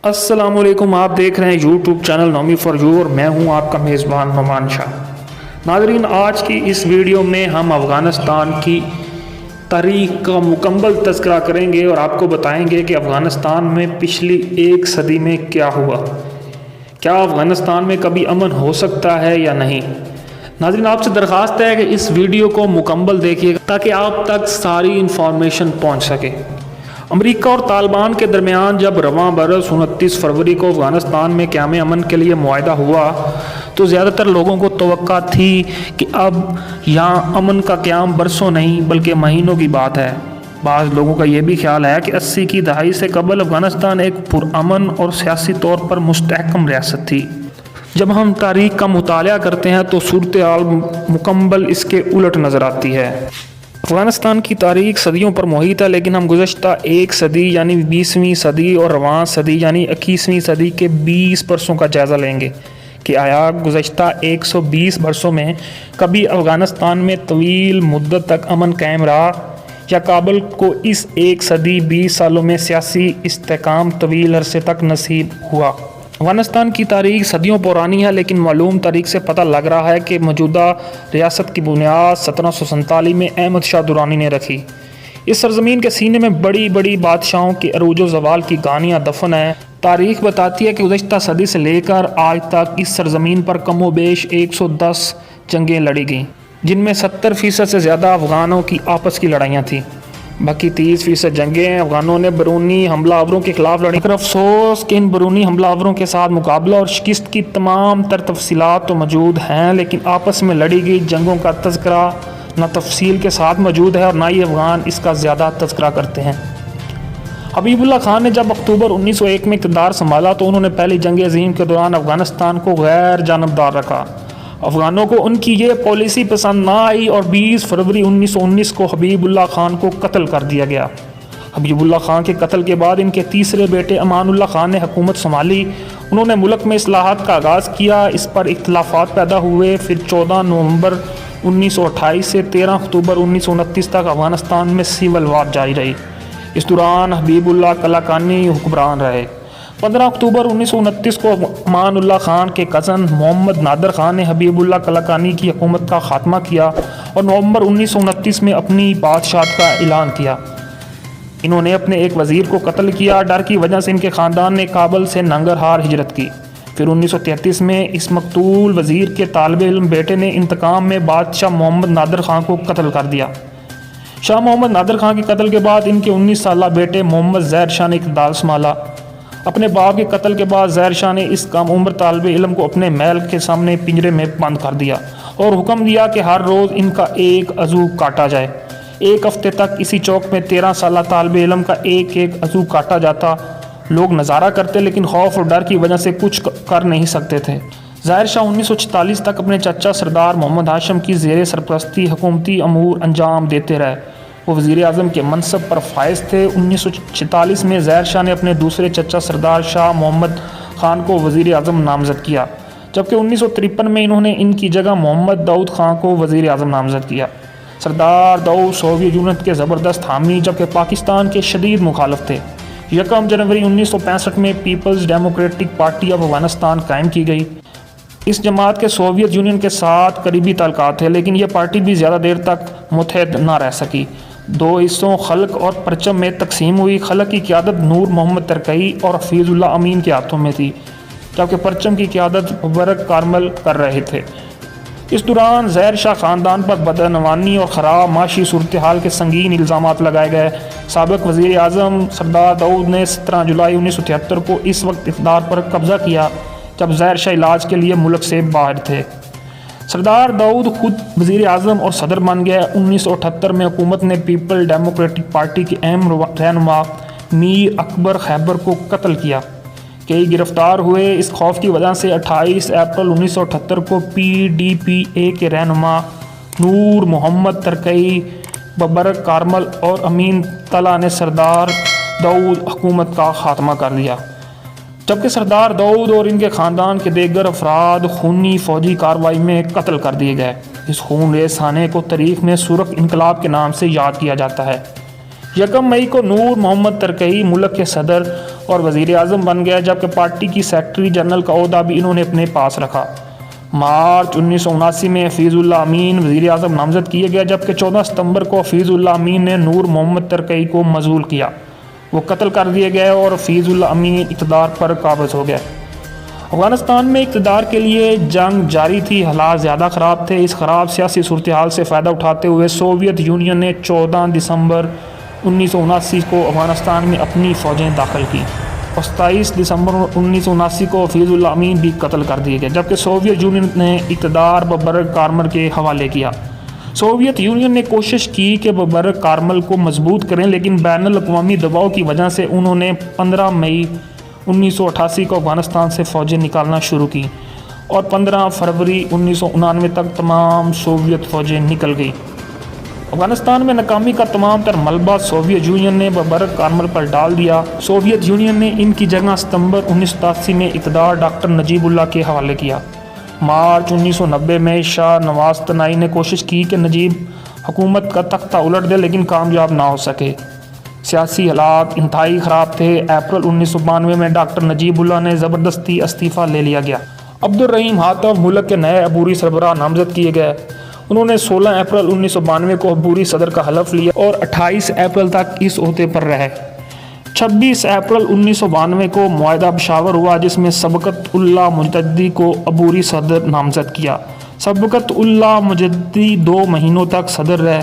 السلام علیکم، آپ دیکھ رہے ہیں YouTube channel Navami for you اور میں ہوں آپ کا میزبان نعمان شاہ۔ ناظرین، آج کی اس ویڈیو میں ہم افغانستان کی تاریخ کا مکمل تذکرہ کریں گے اور آپ کو بتائیں گے کہ افغانستان میں پچھلی ایک صدی میں کیا ہوا، کیا افغانستان میں کبھی امن ہو سکتا ہے یا نہیں۔ ناظرین، آپ سے درخواست ہے کہ اس ویڈیو کو مکمل دیکھیے گا تاکہ آپ تک ساری انفارمیشن پہنچ سکے۔ امریکہ اور طالبان کے درمیان جب رواں برس 29 فروری کو افغانستان میں قیام امن کے لیے معاہدہ ہوا تو زیادہ تر لوگوں کو توقع تھی کہ اب یہاں امن کا قیام برسوں نہیں بلکہ مہینوں کی بات ہے۔ بعض لوگوں کا یہ بھی خیال ہے کہ 80 کی دہائی سے قبل افغانستان ایک پرامن اور سیاسی طور پر مستحکم ریاست تھی۔ جب ہم تاریخ کا مطالعہ کرتے ہیں تو صورتحال مکمل اس کے الٹ نظر آتی ہے۔ افغانستان کی تاریخ صدیوں پر محیط ہے، لیکن ہم گزشتہ ایک صدی یعنی 20ویں صدی اور رواں صدی یعنی 21ویں صدی کے 20 برسوں کا جائزہ لیں گے کہ آیا گزشتہ 120 برسوں میں کبھی افغانستان میں طویل مدت تک امن قائم رہا یا کابل کو اس ایک صدی 20 سالوں میں سیاسی استحکام طویل عرصے تک نصیب ہوا۔ افغانستان کی تاریخ صدیوں پرانی ہے، لیکن معلوم تاریخ سے پتہ لگ رہا ہے کہ موجودہ ریاست کی بنیاد 1747 میں احمد شاہ درانی نے رکھی۔ اس سرزمین کے سینے میں بڑی بڑی بادشاہوں کے عروج و زوال کی کہانیاں دفن ہیں۔ تاریخ بتاتی ہے کہ گزشتہ صدی سے لے کر آج تک اس سرزمین پر کم و بیش 110 جنگیں لڑی گئیں، جن میں 70% سے زیادہ افغانوں کی آپس کی لڑائیاں تھیں۔ باقی 30% جنگیں افغانوں نے بیرونی حملہ آوروں کے خلاف لڑیں۔ مگر افسوس کہ ان بیرونی حملہ آوروں کے ساتھ مقابلہ اور شکست کی تمام تر تفصیلات تو موجود ہیں، لیکن آپس میں لڑی گئی جنگوں کا تذکرہ نہ تفصیل کے ساتھ موجود ہے اور نہ ہی افغان اس کا زیادہ تذکرہ کرتے ہیں۔ حبیب اللہ خان نے جب اکتوبر 1901 میں اقتدار سنبھالا تو انہوں نے پہلی جنگ عظیم کے دوران افغانستان کو غیر جانبدار رکھا۔ افغانوں کو ان کی یہ پالیسی پسند نہ آئی اور 20 فروری 1919 کو حبیب اللہ خان کو قتل کر دیا گیا۔ حبیب اللہ خان کے قتل کے بعد ان کے تیسرے بیٹے امان اللہ خان نے حکومت سنبھالی۔ انہوں نے ملک میں اصلاحات کا آغاز کیا، اس پر اختلافات پیدا ہوئے۔ پھر 14 نومبر 1928 سے 13 اکتوبر 1929 تک افغانستان میں سول وار جاری رہی۔ اس دوران حبیب اللہ کہانی حکمران رہے۔ 15 اکتوبر 1929 کو امان اللہ خان کے کزن محمد نادر خان نے حبیب اللہ کہانی کی حکومت کا خاتمہ کیا اور نومبر 1929 میں اپنی بادشاہت کا اعلان کیا۔ انہوں نے اپنے ایک وزیر کو قتل کیا۔ ڈر کی وجہ سے ان کے خاندان نے کابل سے ننگرہار ہجرت کی۔ پھر 1933 میں اس مقتول وزیر کے طالب علم بیٹے نے انتقام میں بادشاہ محمد نادر خان کو قتل کر دیا۔ شاہ محمد نادر خان کے قتل کے بعد ان کے 19 سالہ بیٹے محمد ظہر شاہ نے اقتدار سنبھالا۔ اپنے باپ کے قتل کے بعد ظہر شاہ نے اس کم عمر طالب علم کو اپنے محل کے سامنے پنجرے میں بند کر دیا اور حکم دیا کہ ہر روز ان کا ایک عضو کاٹا جائے۔ ایک ہفتے تک اسی چوک میں 13 سالہ طالب علم کا ایک عضو کاٹا جاتا۔ لوگ نظارہ کرتے لیکن خوف اور ڈر کی وجہ سے کچھ کر نہیں سکتے تھے۔ ظاہر شاہ 1946 تک اپنے چچا سردار محمد ہاشم کی زیر سرپرستی حکومتی امور انجام دیتے رہے۔ وہ وزیر اعظم کے منصب پر فائز تھے۔ 1946 میں ظاہر شاہ نے اپنے دوسرے چچا سردار شاہ محمد خان کو وزیر اعظم نامزد کیا، جبکہ 1953 میں انہوں نے ان کی جگہ محمد داؤد خان کو وزیر اعظم نامزد کیا۔ سردار داؤد سوویت یونین کے زبردست حامی جبکہ پاکستان کے شدید مخالف تھے۔ 1 جنوری 1965 میں People's Democratic Party of Afghanistan قائم کی گئی۔ اس جماعت کے سوویت یونین کے ساتھ قریبی تعلقات تھے، لیکن یہ پارٹی بھی زیادہ دیر تک متحد نہ رہ سکی۔ 2 حصوں خلق اور پرچم میں تقسیم ہوئی۔ خلق کی قیادت نور محمد ترکی اور حفیظ اللہ امین کے ہاتھوں میں تھی، جبکہ پرچم کی قیادت مبارک کارمل کر رہے تھے۔ اس دوران ظاہر شاہ خاندان پر بدعنوانی اور خراب معاشی صورتحال کے سنگین الزامات لگائے گئے۔ سابق وزیر اعظم سردار داؤد نے 17 جولائی 1973 کو اس وقت اقتدار پر قبضہ کیا جب ظاہر شاہ علاج کے لیے ملک سے باہر تھے۔ سردار داؤد خود وزیر اعظم اور صدر بن گئے۔ 1978 میں حکومت نے پیپل ڈیموکریٹک پارٹی کے اہم رہنما میر اکبر خیبر کو قتل کیا۔ کئی گرفتار ہوئے۔ اس خوف کی وجہ سے 28 اپریل 1978 کو PDPA کے رہنما نور محمد ترکی، مبارک کارمل اور امین طلع نے سردار داؤد حکومت کا خاتمہ کر دیا، جبکہ سردار داؤد اور ان کے خاندان کے دیگر افراد خونی فوجی کارروائی میں قتل کر دیے گئے۔ اس خون ریز سانے کو تاریخ میں سرخ انقلاب کے نام سے یاد کیا جاتا ہے۔ یکم مئی کو نور محمد ترکی ملک کے صدر اور وزیر اعظم بن گیا، جبکہ پارٹی کی سیکرٹری جنرل کا عہدہ بھی انہوں نے اپنے پاس رکھا۔ مارچ 1979 میں حفیظ اللہ امین وزیر اعظم نامزد کیے گئے، جبکہ 14 ستمبر کو حفیظ اللہ امین نے نور محمد ترکی کو مذعول کیا، وہ قتل کر دیے گئے اور حفیظ اللہ امین اقتدار پر قابض ہو گئے۔ افغانستان میں اقتدار کے لیے جنگ جاری تھی، حالات زیادہ خراب تھے۔ اس خراب سیاسی صورتحال سے فائدہ اٹھاتے ہوئے سوویت یونین نے 14 دسمبر 1979 کو افغانستان میں اپنی فوجیں داخل کی اور 27 دسمبر 1979 کو حفیظ اللہ امین بھی قتل کر دیے گئے، جبکہ سوویت یونین نے اقتدار ببرک کارمل کے حوالے کیا۔ سوویت یونین نے کوشش کی کہ ببرک کارمل کو مضبوط کریں، لیکن بین الاقوامی دباؤ کی وجہ سے انہوں نے 15 مئی 1988 کو افغانستان سے فوجیں نکالنا شروع کی اور 15 فروری 1999 تک تمام سوویت فوجیں نکل گئی۔ افغانستان میں ناکامی کا تمام تر ملبہ سوویت یونین نے ببرک کارمل پر ڈال دیا۔ سوویت یونین نے ان کی جگہ ستمبر 1987 میں اقتدار ڈاکٹر نجیب اللہ کے حوالے کیا۔ مارچ 1990 میں شاہ نواز تنائی نے کوشش کی کہ نجیب حکومت کا تختہ الٹ دے، لیکن کامیاب نہ ہو سکے۔ سیاسی حالات انتہائی خراب تھے۔ اپریل 1992 میں ڈاکٹر نجیب اللہ نے زبردستی استعفیٰ لے لیا گیا۔ عبدالرحیم حاتم ملک کے نئے عبوری سربراہ نامزد کیے گئے۔ انہوں نے 16 اپریل 1992 کو عبوری صدر کا حلف لیا اور 28 اپریل تک اس عہدے پر رہے۔ 26 اپریل 1992 کو معاہدہ پشاور ہوا، جس میں سبقت اللہ مجددی کو عبوری صدر نامزد کیا۔ سبقت اللہ مجددی 2 مہینوں تک صدر رہے۔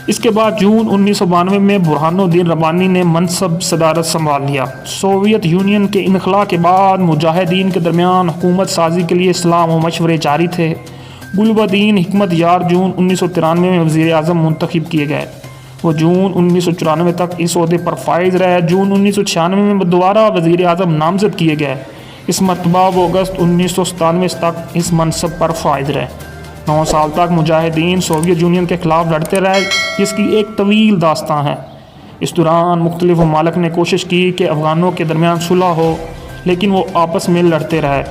اس کے بعد جون 1992 میں برہان الدین ربانی نے منصب صدارت سنبھال لیا۔ سوویت یونین کے انخلاء کے بعد مجاہدین کے درمیان حکومت سازی کے لیے اسلام و مشورے جاری تھے۔ گلبدین حکمت یار جون 1993 میں وزیر اعظم منتخب کیے گئے۔ وہ جون 1994 تک اس عہدے پر فائز رہے۔ جون 1996 میں دوبارہ وزیر اعظم نامزد کیے گئے۔ اس مرتبہ وہ اگست 1997 تک اس منصب پر فائز رہے۔ 9 سال تک مجاہدین سوویت یونین کے خلاف لڑتے رہے، جس کی ایک طویل داستان ہے۔ اس دوران مختلف ممالک نے کوشش کی کہ افغانوں کے درمیان صلح ہو، لیکن وہ آپس میں لڑتے رہے۔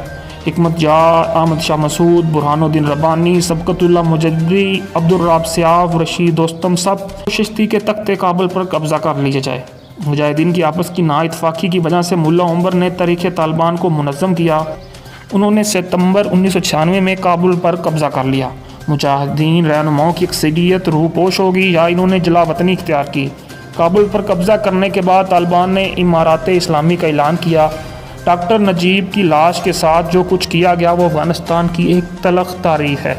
حکمت یار، احمد شاہ مسعود، برہان الدین ربانی، سبقت اللہ مجددی، عبدالرب سیاف، رشید دوستم سب کوشش تھی کہ تخت کابل پر قبضہ کر لیا جائے۔ مجاہدین کی آپس کی نا اتفاقی کی وجہ سے ملا عمر نے تاریخ طالبان کو منظم کیا۔ انہوں نے ستمبر 1996 میں کابل پر قبضہ کر لیا۔ مجاہدین رہنماؤں کی اکثریت روپوش ہو گئی یا انہوں نے جلا وطنی اختیار کی۔ کابل پر قبضہ کرنے کے بعد طالبان نے امارات اسلامی کا اعلان کیا۔ ڈاکٹر نجیب کی لاش کے ساتھ جو کچھ کیا گیا وہ افغانستان کی ایک تلخ تاریخ ہے۔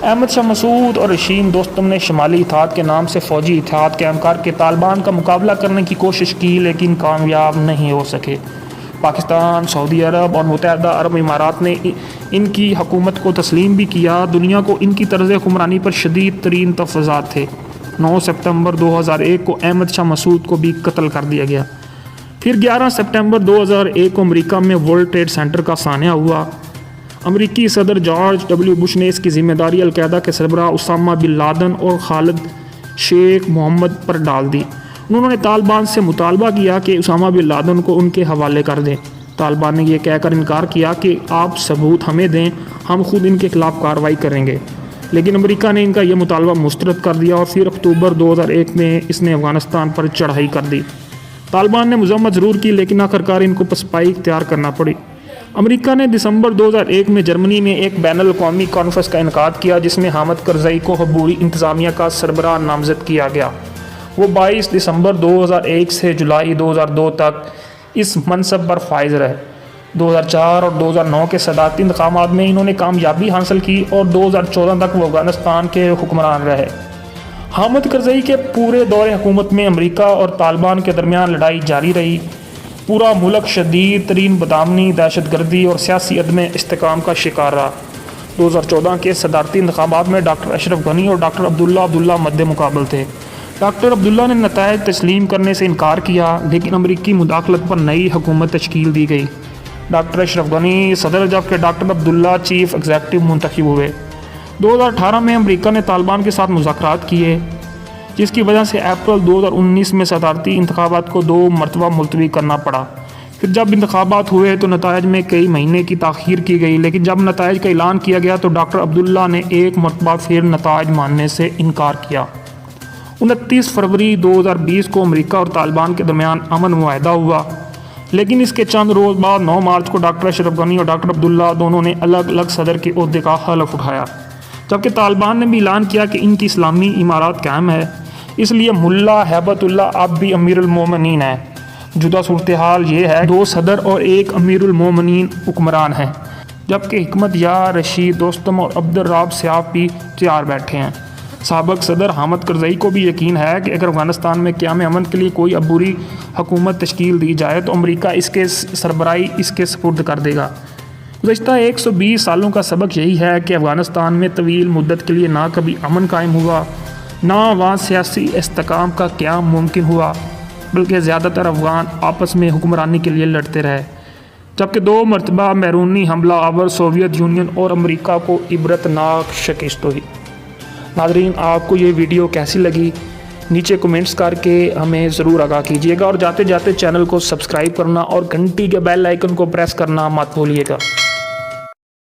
احمد شاہ مسعود اور رشید دوستم نے شمالی اتحاد کے نام سے فوجی اتحاد قائم کر کے طالبان کا مقابلہ کرنے کی کوشش کی، لیکن کامیاب نہیں ہو سکے۔ پاکستان، سعودی عرب اور متحدہ عرب امارات نے ان کی حکومت کو تسلیم بھی کیا۔ دنیا کو ان کی طرز حکمرانی پر شدید ترین تحفظات تھے۔ 9 ستمبر 2001 کو احمد شاہ مسعود کو بھی قتل کر دیا گیا۔ پھر 11 سپٹمبر 2001 کو امریکہ میں ورلڈ ٹریڈ سینٹر کا سانحہ ہوا۔ امریکی صدر جارج ڈبلیو بش نے اس کی ذمہ داری القاعدہ کے سربراہ اسامہ بن لادن اور خالد شیخ محمد پر ڈال دی۔ انہوں نے طالبان سے مطالبہ کیا کہ اسامہ بن لادن کو ان کے حوالے کر دیں۔ طالبان نے یہ کہہ کر انکار کیا کہ آپ ثبوت ہمیں دیں، ہم خود ان کے خلاف کارروائی کریں گے، لیکن امریکہ نے ان کا یہ مطالبہ مسترد کر دیا اور پھر اکتوبر 2001 میں اس نے افغانستان پر چڑھائی کر دی۔ طالبان نے مذمت ضرور کی، لیکن آخرکار ان کو پسپائی اختیار کرنا پڑی۔ امریکہ نے دسمبر 2001 میں جرمنی میں ایک بین الاقوامی کانفرنس کا انعقاد کیا، جس میں حامد کرزئی کو عبوری انتظامیہ کا سربراہ نامزد کیا گیا۔ وہ 22 دسمبر 2001 سے جولائی 2002 تک اس منصب پر فائز رہے۔ 2004 اور 2009 کے صدارتی انتخابات میں انہوں نے کامیابی حاصل کی اور 2014 تک وہ افغانستان کے حکمران رہے۔ حامد کرزئی کے پورے دور حکومت میں امریکہ اور طالبان کے درمیان لڑائی جاری رہی۔ پورا ملک شدید ترین بدامنی، دہشت گردی اور سیاسی عدم استحکام کا شکار رہا۔ 2014 کے صدارتی انتخابات میں ڈاکٹر اشرف غنی اور ڈاکٹر عبداللہ مد مقابل تھے۔ ڈاکٹر عبداللہ نے نتائج تسلیم کرنے سے انکار کیا، لیکن امریکی مداخلت پر نئی حکومت تشکیل دی گئی۔ ڈاکٹر اشرف غنی صدر جبکہ ڈاکٹر عبداللہ چیف ایگزیکٹو منتخب ہوئے۔ 2018 میں امریکہ نے طالبان کے ساتھ مذاکرات کیے، جس کی وجہ سے اپریل 2019 میں صدارتی انتخابات کو 2 مرتبہ ملتوی کرنا پڑا۔ پھر جب انتخابات ہوئے تو نتائج میں کئی مہینے کی تاخیر کی گئی، لیکن جب نتائج کا اعلان کیا گیا تو ڈاکٹر عبداللہ نے ایک مرتبہ پھر نتائج ماننے سے انکار کیا 29 فروری 2020 کو امریکہ اور طالبان کے درمیان امن معاہدہ ہوا، لیکن اس کے چند روز بعد 9 مارچ کو ڈاکٹر اشرف غنی اور ڈاکٹر عبداللہ دونوں نے الگ الگ صدر کے عہدے کا حلف اٹھایا، جبکہ طالبان نے بھی اعلان کیا کہ ان کی اسلامی امارات قائم ہے، اس لیے ملا ہیبت اللہ اب بھی امیر المومنین ہے۔ جدہ صورتحال یہ ہے 2 صدر اور 1 امیر المومنین حکمران ہیں، جبکہ حکمت یا رشید دوستم اور عبدالرب سیاف بھی تیار بیٹھے ہیں۔ سابق صدر حامد کرزئی کو بھی یقین ہے کہ اگر افغانستان میں قیام امن کے لیے کوئی عبوری حکومت تشکیل دی جائے تو امریکہ اس کے سربراہی اس کے سپرد کر دے گا۔ گزشتہ 120 سالوں کا سبق یہی ہے کہ افغانستان میں طویل مدت کے لیے نہ کبھی امن قائم ہوا، نہ وہاں سیاسی استحکام کا قیام ممکن ہوا، بلکہ زیادہ تر افغان آپس میں حکمرانی کے لیے لڑتے رہے، جبکہ 2 مرتبہ بیرونی حملہ آور سوویت یونین اور امریکہ کو عبرتناک شکست ہوئی۔ ناظرین، آپ کو یہ ویڈیو کیسی لگی نیچے کمنٹس کر کے ہمیں ضرور آگاہ کیجیے گا، اور جاتے جاتے چینل کو سبسکرائب کرنا اور گھنٹی کے بیل آئیکن کو پریس کرنا مت بھولیے گا۔